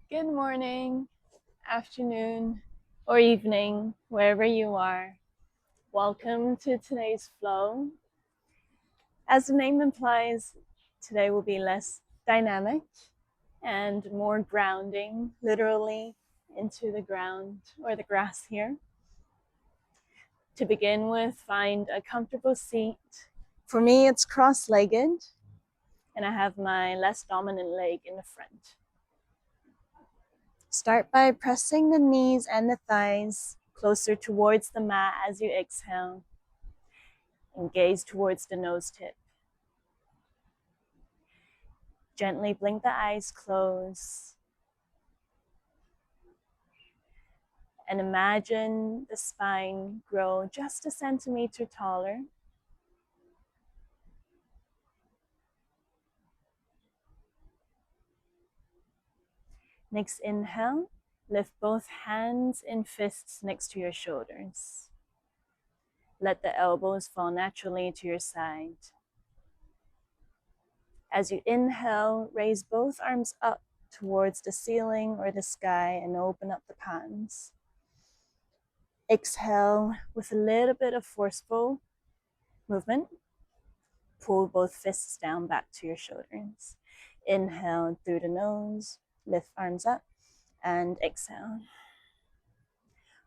Good morning, afternoon, or evening, wherever you are. Welcome to today's flow. As the name implies, today will be less dynamic and more grounding, literally into the ground or the grass here. To begin with, find a comfortable seat. For me, it's cross-legged, and I have my less dominant leg in the front. Start by pressing the knees and the thighs closer towards the mat as you exhale, and gaze towards the nose tip. Gently blink the eyes close and imagine the spine grow just a centimeter taller. Next inhale, lift both hands in fists next to your shoulders. Let the elbows fall naturally to your side. As you inhale, raise both arms up towards the ceiling or the sky and open up the palms. Exhale with a little bit of forceful movement. Pull both fists down back to your shoulders. Inhale through the nose, lift arms up, and exhale.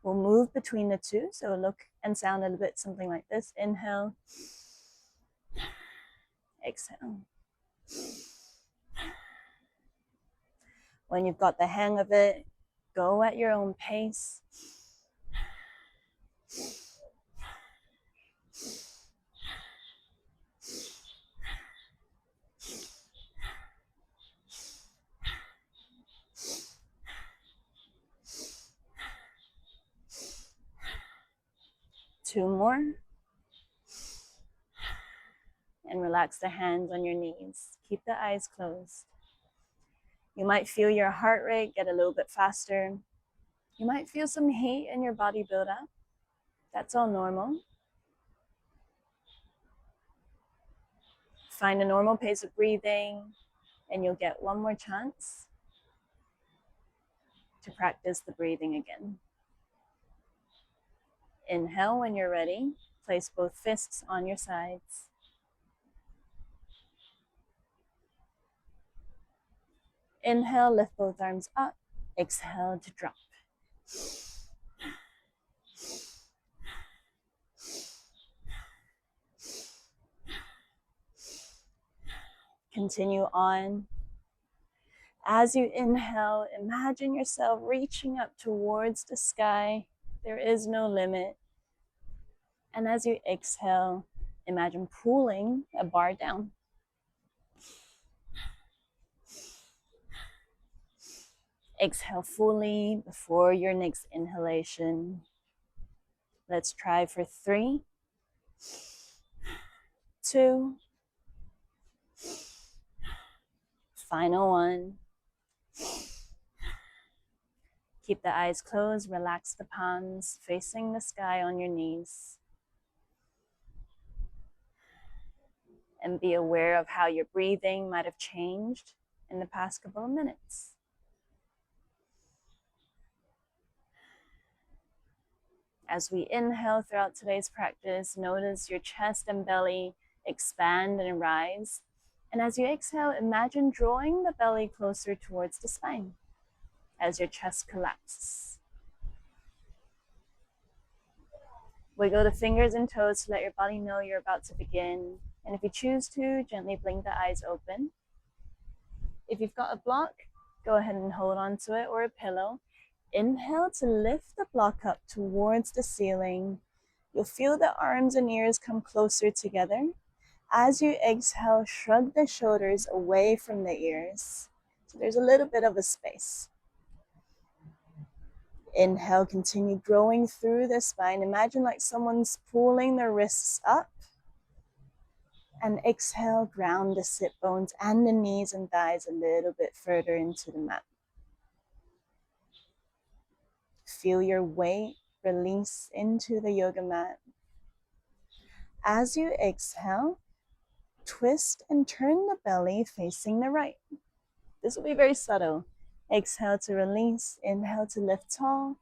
We'll move between the two, so it'll look and sound a little bit something like this. Inhale, exhale. When you've got the hang of it, go at your own pace. Two more. And relax the hands on your knees. Keep the eyes closed. You might feel your heart rate get a little bit faster. You might feel some heat in your body build up. That's all normal. Find a normal pace of breathing, and you'll get one more chance to practice the breathing again. Inhale when you're ready. Place both fists on your sides. Inhale, lift both arms up. Exhale to drop. Continue on. As you inhale, imagine yourself reaching up towards the sky. There is no limit. And as you exhale, imagine pulling a bar down. Exhale fully before your next inhalation. Let's try for 3, 2, final 1. Keep the eyes closed, relax the palms, facing the sky on your knees. And be aware of how your breathing might have changed in the past couple of minutes. As we inhale throughout today's practice, notice your chest and belly expand and rise. And as you exhale, imagine drawing the belly closer towards the spine as your chest collapses. Wiggle the fingers and toes to let your body know you're about to begin. And if you choose to, gently blink the eyes open. If you've got a block, go ahead and hold on to it or a pillow. Inhale to lift the block up towards the ceiling. You'll feel the arms and ears come closer together. As you exhale, shrug the shoulders away from the ears. So there's a little bit of a space. Inhale, continue growing through the spine. Imagine like someone's pulling their wrists up. And exhale, ground the sit bones and the knees and thighs a little bit further into the mat. Feel your weight release into the yoga mat. As you exhale, twist and turn the belly facing the right. This will be very subtle. Exhale to release. Inhale to lift tall.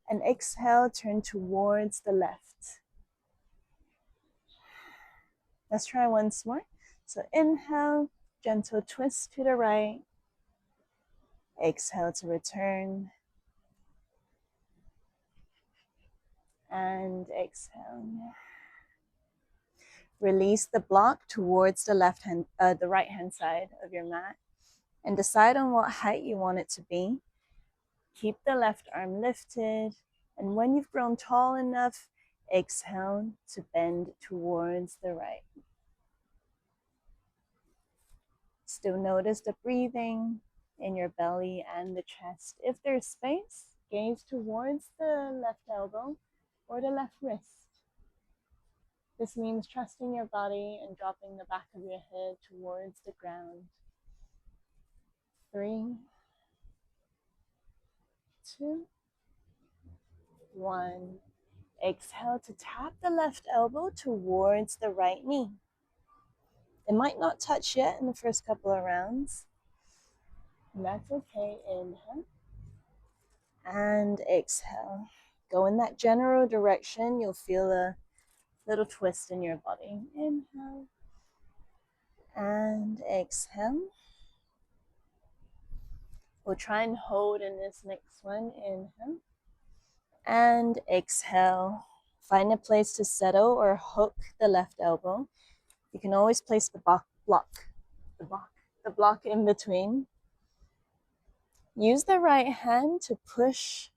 And exhale, turn towards the left. Let's try once more. So inhale, gentle twist to the right. Exhale to return. And exhale. Release the block towards the the right hand side of your mat, and decide on what height you want it to be. Keep the left arm lifted, and when you've grown tall enough, exhale to bend towards the right. Still notice the breathing in your belly and the chest. If there's space, gaze towards the left elbow or the left wrist. This means trusting your body and dropping the back of your head towards the ground. 3, 2, 1. Exhale to tap the left elbow towards the right knee. It might not touch yet in the first couple of rounds. And that's okay. Inhale. And exhale. Go in that general direction. You'll feel a little twist in your body. Inhale. And exhale. We'll try and hold in this next one. Inhale. And exhale. Find a place to settle or hook the left elbow. You can always place the block in between. Use the right hand to push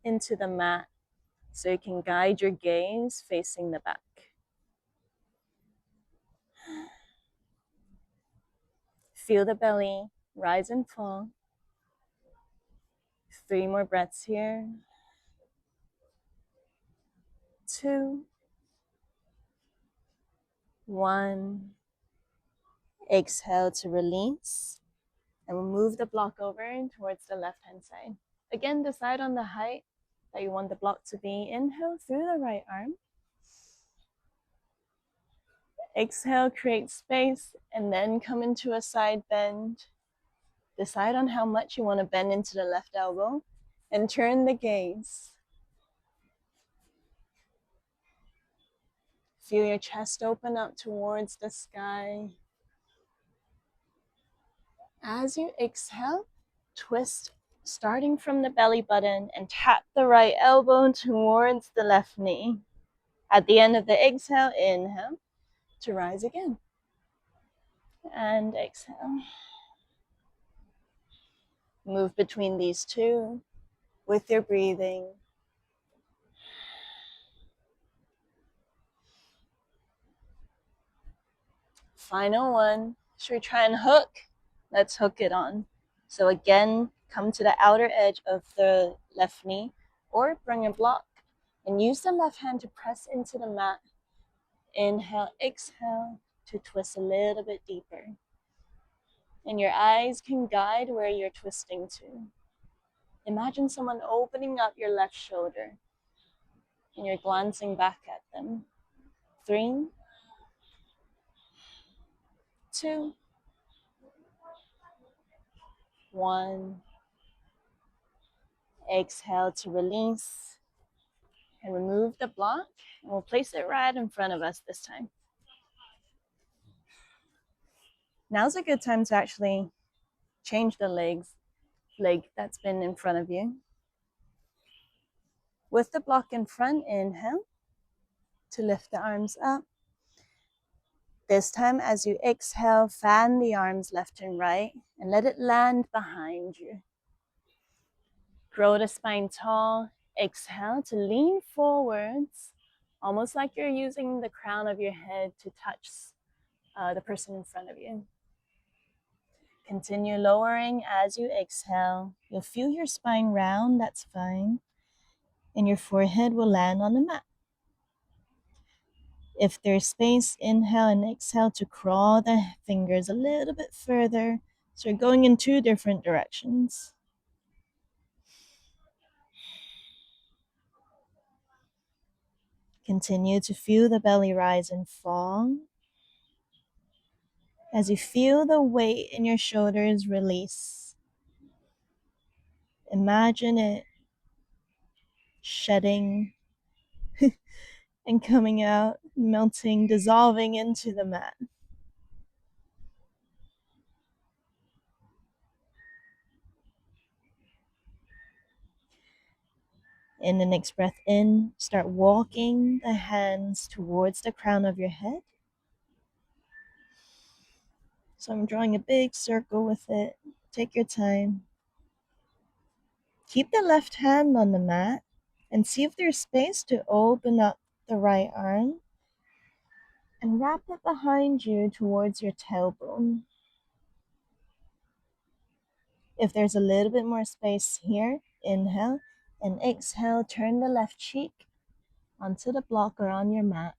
into the mat so you can guide your gaze facing the back. Feel the belly rise and fall. 3 more breaths here. 2, 1. Exhale to release. And we'll move the block over towards the left-hand side. Again, decide on the height that you want the block to be. Inhale through the right arm. Exhale, create space, and then come into a side bend. Decide on how much you want to bend into the left elbow and turn the gaze. Feel your chest open up towards the sky. As you exhale, twist starting from the belly button and tap the right elbow towards the left knee. At the end of the exhale, inhale to rise again. And exhale. Move between these two with your breathing. Final one. Should we try and hook? Let's hook it on. So again, come to the outer edge of the left knee or bring a block and use the left hand to press into the mat. Inhale, exhale to twist a little bit deeper. And your eyes can guide where you're twisting to. Imagine someone opening up your left shoulder and you're glancing back at them. 3, 2, 1. Exhale to release and remove the block, and we'll place it right in front of us this time. Now's a good time to actually change the leg that's been in front of you. With the block in front, inhale to lift the arms up. This time, as you exhale, fan the arms left and right and let it land behind you. Grow the spine tall. Exhale to lean forwards, almost like you're using the crown of your head to touch the person in front of you. Continue lowering as you exhale. You'll feel your spine round, that's fine. And your forehead will land on the mat. If there's space, inhale and exhale to crawl the fingers a little bit further. So you're going in 2 different directions. Continue to feel the belly rise and fall. As you feel the weight in your shoulders release. Imagine it shedding and coming out, melting, dissolving into the mat. In the next breath in, start walking the hands towards the crown of your head. So I'm drawing a big circle with it. Take your time. Keep the left hand on the mat and see if there's space to open up the right arm and wrap it behind you towards your tailbone. If there's a little bit more space here, inhale and exhale, turn the left cheek onto the block or on your mat.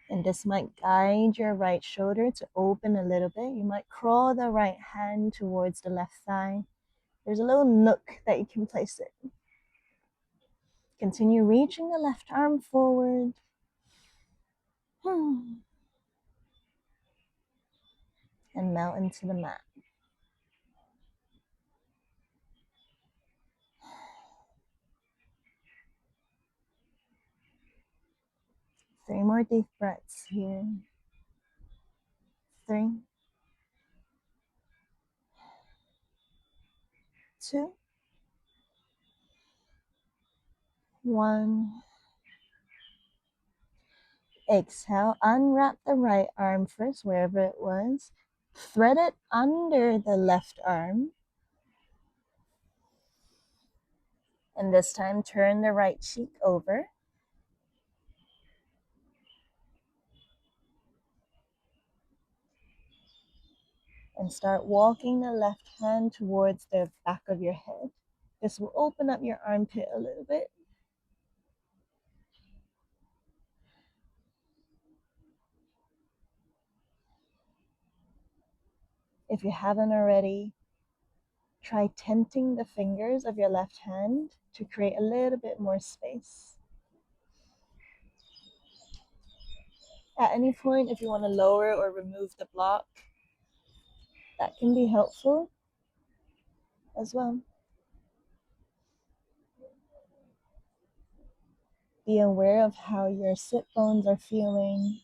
And this might guide your right shoulder to open a little bit. You might crawl the right hand towards the left thigh. There's a little nook that you can place it. Continue reaching the left arm forward. And melt into the mat. Three more deep breaths here. 3, 2, 1. Exhale, unwrap the right arm first, wherever it was. Thread it under the left arm. And this time, turn the right cheek over. And start walking the left hand towards the back of your head. This will open up your armpit a little bit. If you haven't already, try tenting the fingers of your left hand to create a little bit more space. At any point, if you want to lower or remove the block, that can be helpful as well. Be aware of how your sit bones are feeling.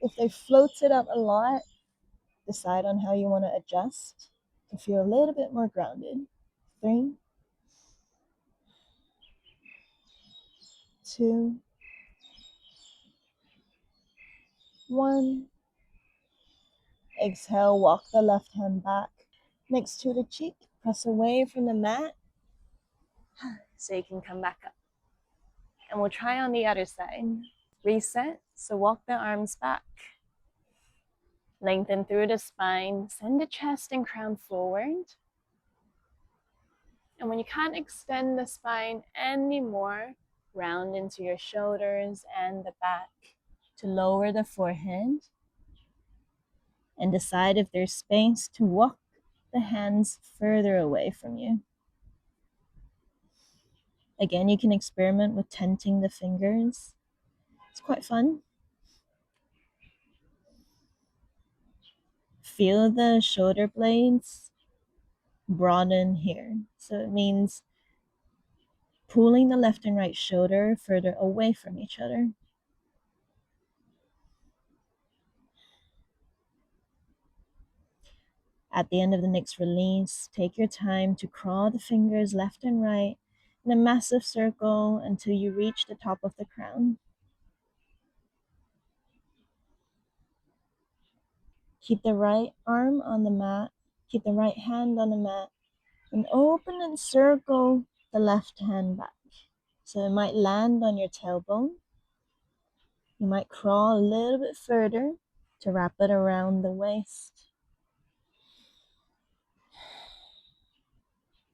If they floated up a lot, decide on how you want to adjust to feel a little bit more grounded. 3, 2, 1. Exhale, walk the left hand back next to the cheek. Press away from the mat so you can come back up. And we'll try on the other side. Reset, so walk the arms back. Lengthen through the spine, send the chest and crown forward. And when you can't extend the spine anymore, round into your shoulders and the back to lower the forehead. And decide if there's space to walk the hands further away from you. Again, you can experiment with tenting the fingers. It's quite fun. Feel the shoulder blades broaden here. So it means pulling the left and right shoulder further away from each other. At the end of the next release, take your time to crawl the fingers left and right in a massive circle until you reach the top of the crown. Keep the right arm on the mat, keep the right hand on the mat, and open and circle the left hand back. So it might land on your tailbone. You might crawl a little bit further to wrap it around the waist.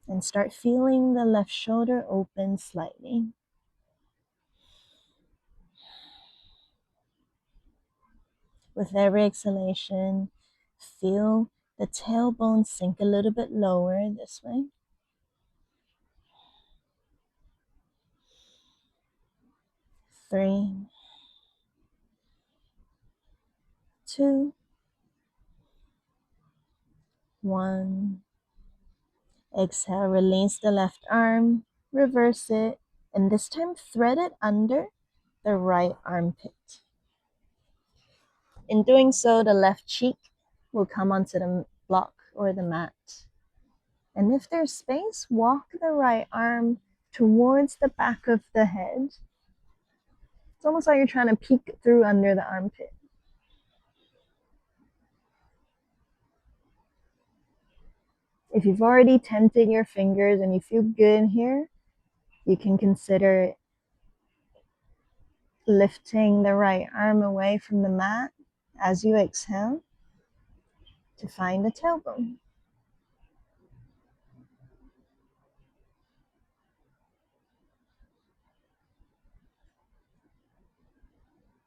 And start feeling the left shoulder open slightly. With every exhalation, feel the tailbone sink a little bit lower this way. 3, 2, 1. Exhale, release the left arm, reverse it, and this time thread it under the right armpit. In doing so, the left cheek will come onto the block or the mat. And if there's space, walk the right arm towards the back of the head. It's almost like you're trying to peek through under the armpit. If you've already tented your fingers and you feel good here, you can consider lifting the right arm away from the mat as you exhale to find the tailbone.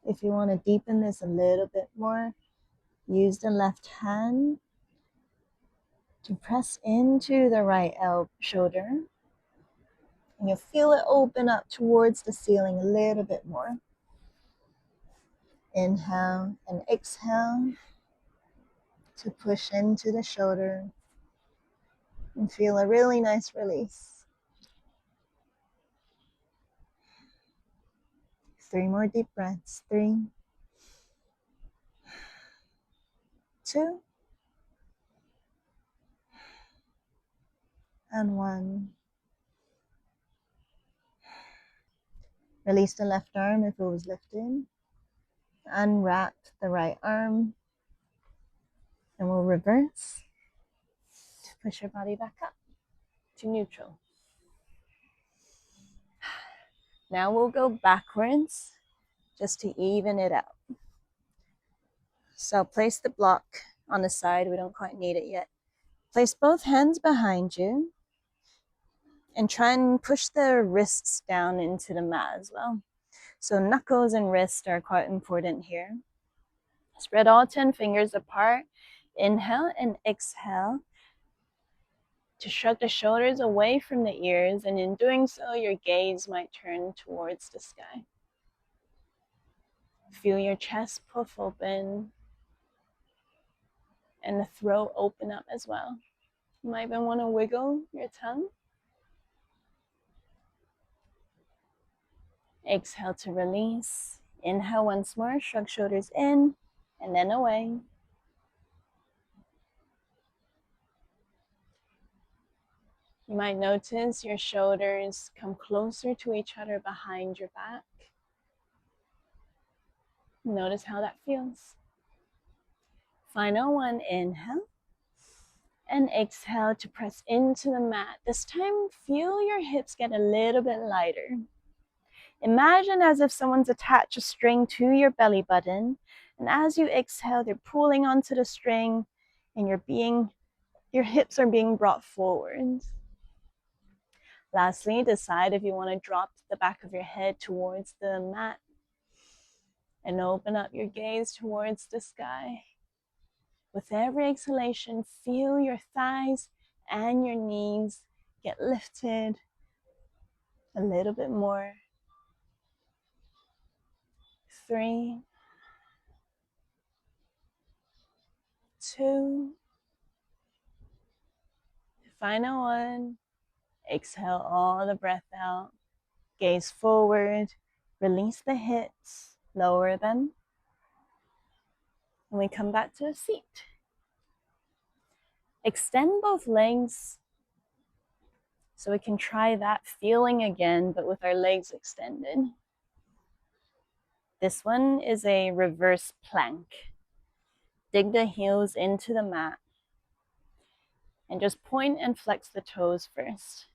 If you want to deepen this a little bit more, use the left hand to press into the right shoulder, and you'll feel it open up towards the ceiling a little bit more. Inhale and exhale to push into the shoulder and feel a really nice release. 3 more deep breaths. 3, 2, and 1. Release the left arm if it was lifted. Unwrap the right arm, and we'll reverse to push your body back up to neutral. Now we'll go backwards just to even it out. So place the block on the side. We don't quite need it yet. Place both hands behind you and try and push the wrists down into the mat as well. So knuckles and wrists are quite important here. Spread all 10 fingers apart. Inhale and exhale to shrug the shoulders away from the ears, and in doing so, your gaze might turn towards the sky. Feel your chest puff open and the throat open up as well. You might even want to wiggle your tongue. Exhale to release. Inhale once more, shrug shoulders in and then away. You might notice your shoulders come closer to each other behind your back. Notice how that feels. Final one, inhale. And exhale to press into the mat. This time, feel your hips get a little bit lighter. Imagine as if someone's attached a string to your belly button, and as you exhale, they're pulling onto the string, and your hips are being brought forward. Lastly, decide if you want to drop the back of your head towards the mat and open up your gaze towards the sky. With every exhalation, feel your thighs and your knees get lifted a little bit more. 3, 2, final one. Exhale all the breath out. Gaze forward. Release the hips. Lower them. And we come back to a seat. Extend both legs so we can try that feeling again, but with our legs extended. This one is a reverse plank. Dig the heels into the mat and just point and flex the toes first.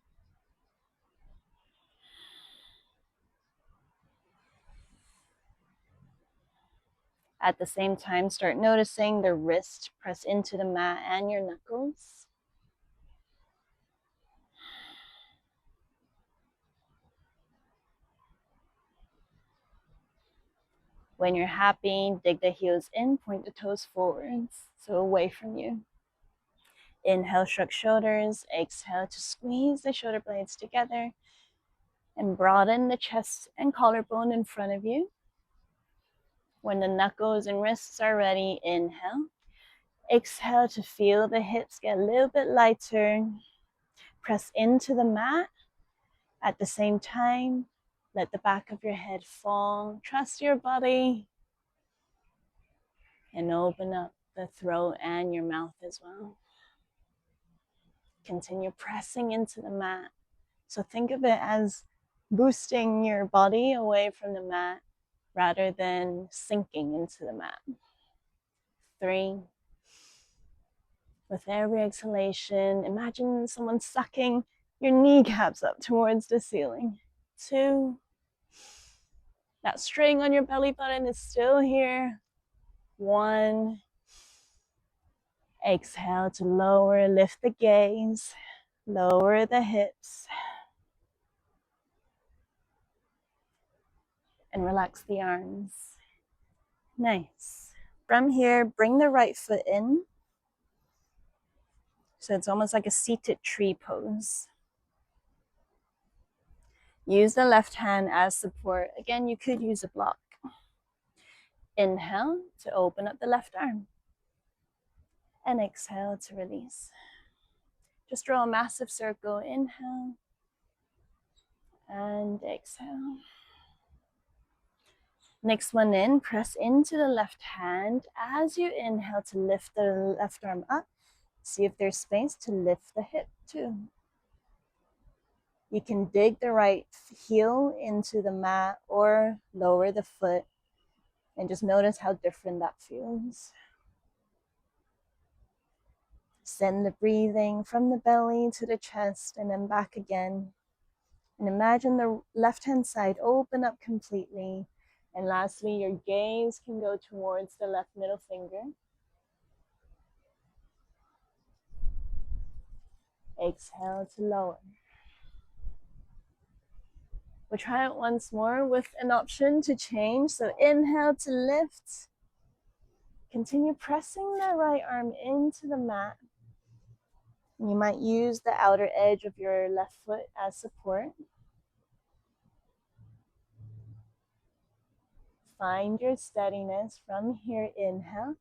At the same time, start noticing the wrist press into the mat and your knuckles. When you're happy, dig the heels in, point the toes forwards, so away from you. Inhale, shrug shoulders. Exhale to squeeze the shoulder blades together and broaden the chest and collarbone in front of you. When the knuckles and wrists are ready, inhale. Exhale to feel the hips get a little bit lighter. Press into the mat. At the same time, let the back of your head fall. Trust your body. And open up the throat and your mouth as well. Continue pressing into the mat. So think of it as boosting your body away from the mat rather than sinking into the mat. 3. With every exhalation, imagine someone sucking your kneecaps up towards the ceiling. 2. That string on your belly button is still here. 1. Exhale to lower, lift the gaze, lower the hips, and relax the arms. Nice. From here, bring the right foot in. So it's almost like a seated tree pose. Use the left hand as support. Again, you could use a block. Inhale to open up the left arm. And exhale to release. Just draw a massive circle. Inhale and exhale. Next one in, press into the left hand as you inhale to lift the left arm up. See if there's space to lift the hip too. You can dig the right heel into the mat or lower the foot and just notice how different that feels. Send the breathing from the belly to the chest and then back again. And imagine the left-hand side open up completely. And lastly, your gaze can go towards the left middle finger. Exhale to lower. We'll try it once more with an option to change. So inhale to lift. Continue pressing the right arm into the mat. You might use the outer edge of your left foot as support. Find your steadiness from here. Inhale.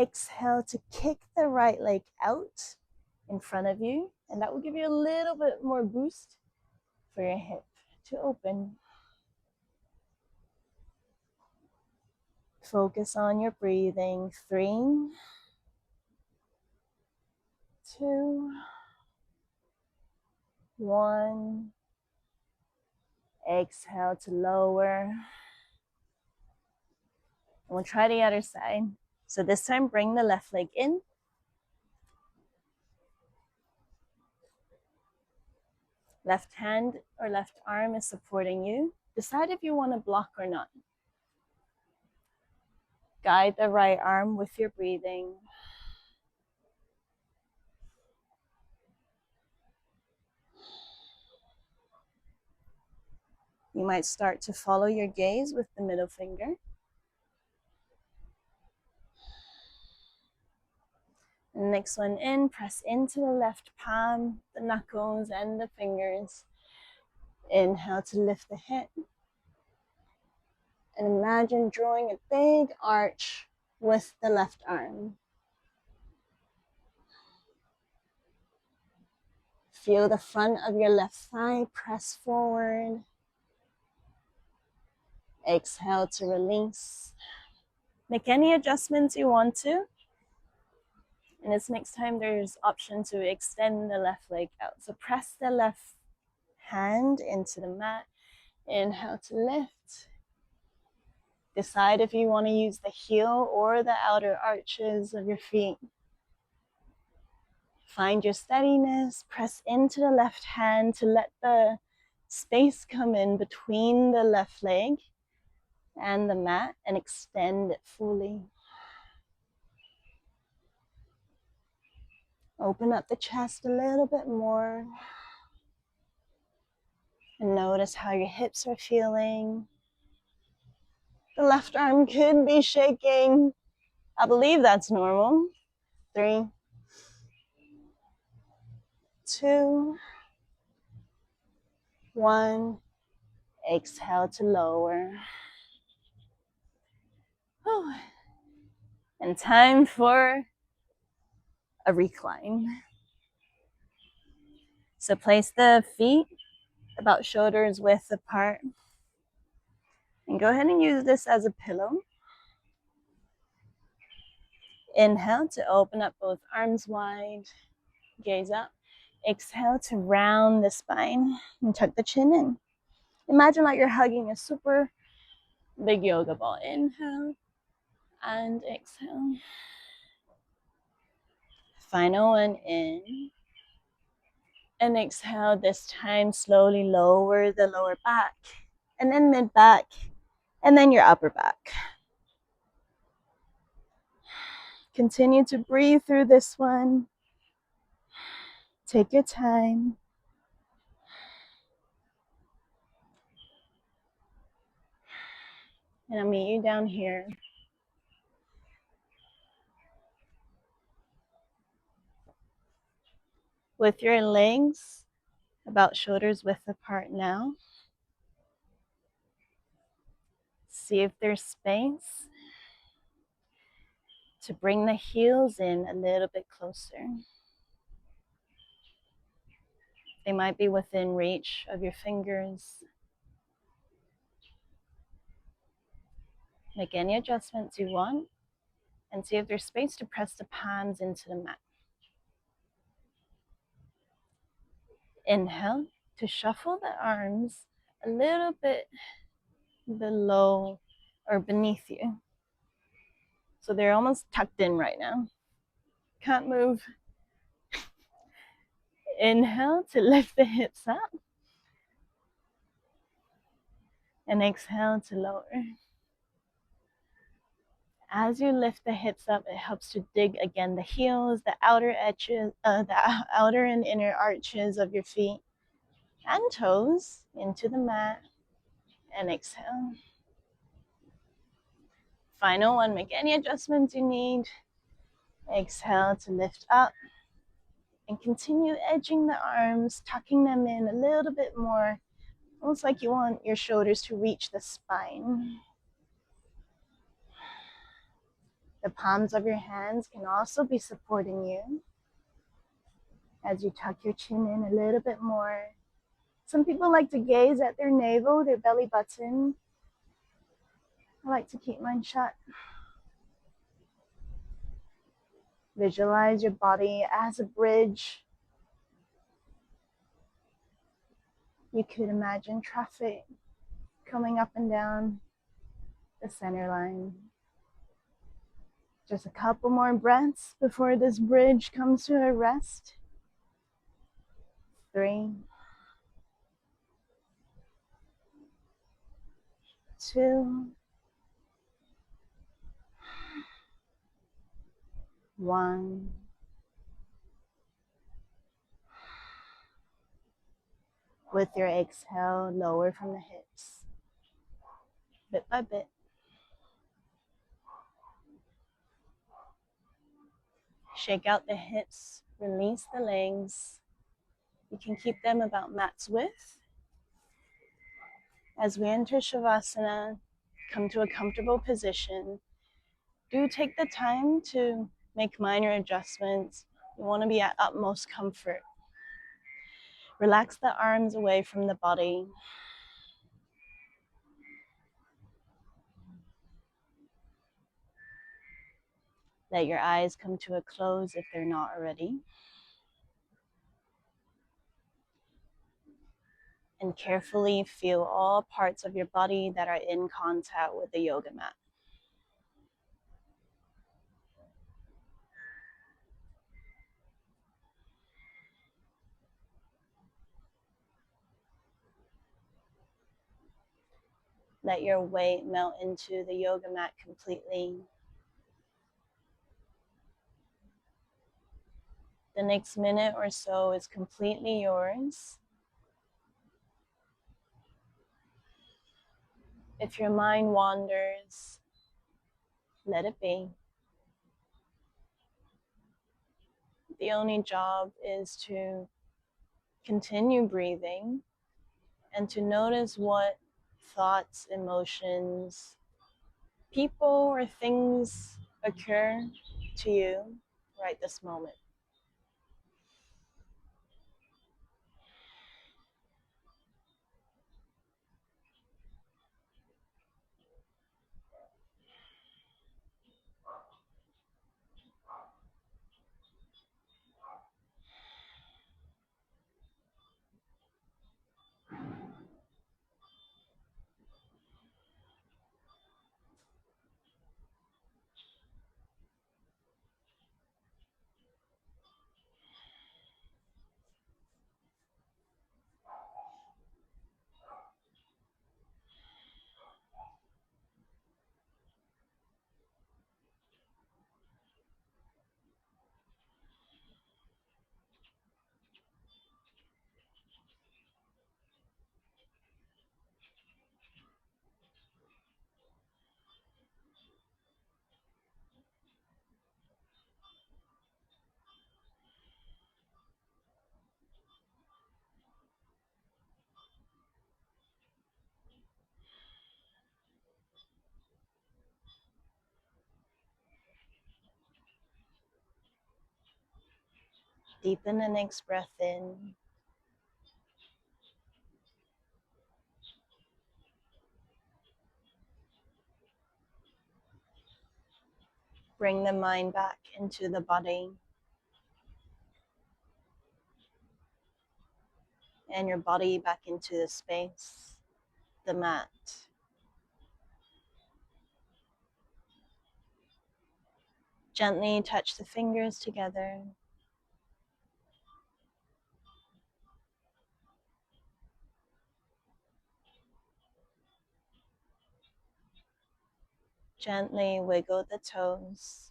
Exhale to kick the right leg out in front of you. And that will give you a little bit more boost for your hip to open. Focus on your breathing. 3, 2, 1. Exhale to lower. And we'll try the other side. So this time, bring the left leg in. Left hand or left arm is supporting you. Decide if you want to block or not. Guide the right arm with your breathing. You might start to follow your gaze with the middle finger. And next one in, press into the left palm, the knuckles and the fingers. Inhale to lift the hip. And imagine drawing a big arch with the left arm. Feel the front of your left thigh press forward. Exhale to release. Make any adjustments you want to. And this next time there's option to extend the left leg out. So press the left hand into the mat. Inhale to lift. Decide if you want to use the heel or the outer arches of your feet. Find your steadiness. Press into the left hand to let the space come in between the left leg and the mat and extend it fully. Open up the chest a little bit more. And notice how your hips are feeling. The left arm could be shaking. I believe that's normal. 3, 2, 1. Exhale to lower. And time for a recline. So place the feet about shoulders width apart. And go ahead and use this as a pillow. Inhale to open up both arms wide, gaze up. Exhale to round the spine and tuck the chin in. Imagine like you're hugging a super big yoga ball. Inhale and exhale. Final one in. And exhale, this time slowly lower the lower back, and then mid back, and then your upper back. Continue to breathe through this one. Take your time. And I'll meet you down here. With your legs about shoulders width apart now. See if there's space to bring the heels in a little bit closer. They might be within reach of your fingers. Make any adjustments you want and see if there's space to press the palms into the mat. Inhale to shuffle the arms a little bit below or beneath you. So they're almost tucked in right now. Can't move. Inhale to lift the hips up. And exhale to lower. As you lift the hips up, it helps to dig again the heels, the outer edges, the outer and inner arches of your feet and toes into the mat. And exhale. Final one, make any adjustments you need. Exhale to lift up. And continue edging the arms, tucking them in a little bit more, almost like you want your shoulders to reach the spine. The palms of your hands can also be supporting you as you tuck your chin in a little bit more. Some people like to gaze at their navel, their belly button. I like to keep mine shut. Visualize your body as a bridge. You could imagine traffic coming up and down the center line. Just a couple more breaths before this bridge comes to a rest. 3, 2, 1. With your exhale, lower from the hips, bit by bit. Shake out the hips, release the legs. You can keep them about mat's width. As we enter Shavasana, come to a comfortable position. Do take the time to make minor adjustments. You want to be at utmost comfort. Relax the arms away from the body. Let your eyes come to a close if they're not already. And carefully feel all parts of your body that are in contact with the yoga mat. Let your weight melt into the yoga mat completely. The next minute or so is completely yours. If your mind wanders, let it be. The only job is to continue breathing and to notice what thoughts, emotions, people, or things occur to you right this moment. Deepen the next breath in. Bring the mind back into the body and your body back into the space, the mat. Gently touch the fingers together. Gently wiggle the toes.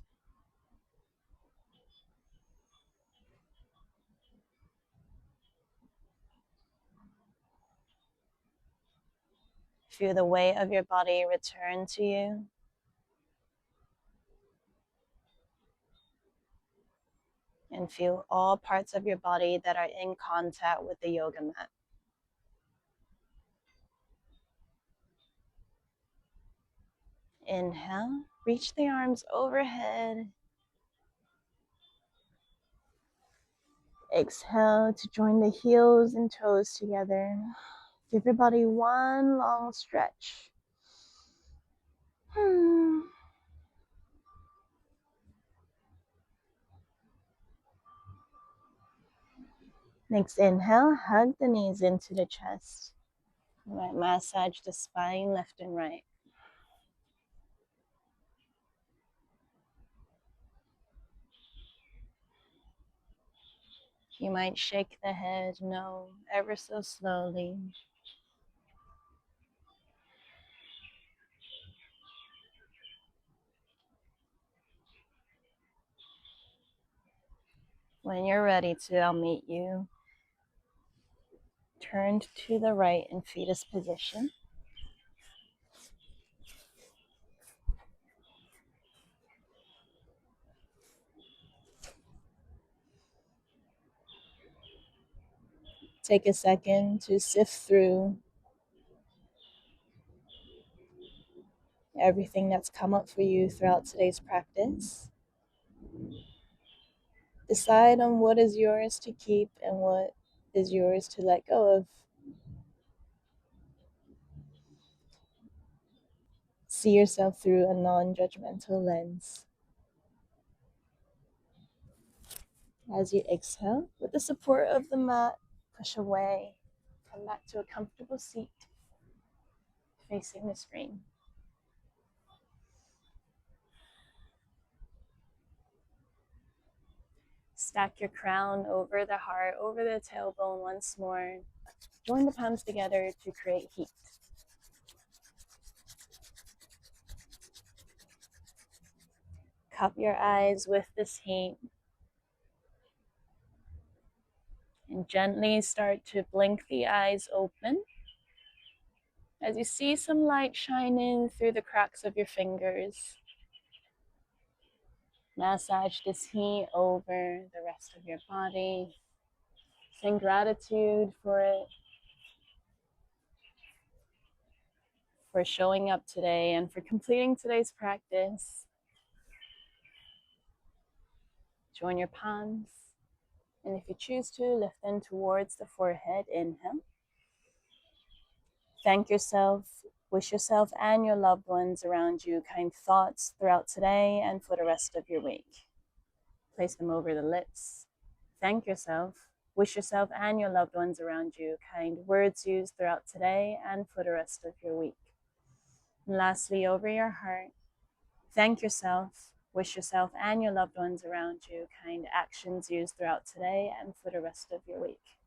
Feel the weight of your body return to you. And feel all parts of your body that are in contact with the yoga mat. Inhale, reach the arms overhead. Exhale to join the heels and toes together. Give your body one long stretch. Next inhale, hug the knees into the chest. You might massage the spine left and right. You might shake the head no ever so slowly. When you're ready to, I'll meet you. Turned to the right in fetus position. Take a second to sift through everything that's come up for you throughout today's practice. Decide on what is yours to keep and what is yours to let go of. See yourself through a non-judgmental lens. As you exhale, with the support of the mat, push away. Come back to a comfortable seat facing the screen. Stack your crown over the heart, over the tailbone once more. Join the palms together to create heat. Cup your eyes with this heat. And gently start to blink the eyes open as you see some light shine in through the cracks of your fingers. Massage this heat over the rest of your body. Send gratitude for it, for showing up today and for completing today's practice. Join your palms, and if you choose to, lift them towards the forehead. Inhale. Thank yourself, wish yourself and your loved ones around you kind thoughts throughout today and for the rest of your week. Place them over the lips. Thank yourself, wish yourself and your loved ones around you kind words used throughout today and for the rest of your week. And lastly, over your heart, thank yourself, wish yourself and your loved ones around you kind actions used throughout today and for the rest of your week.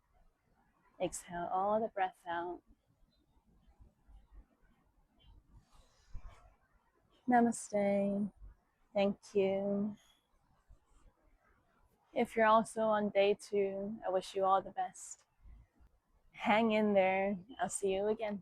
Exhale all the breath out. Namaste. Thank you. If you're also on day 2, I wish you all the best. Hang in there. I'll see you again.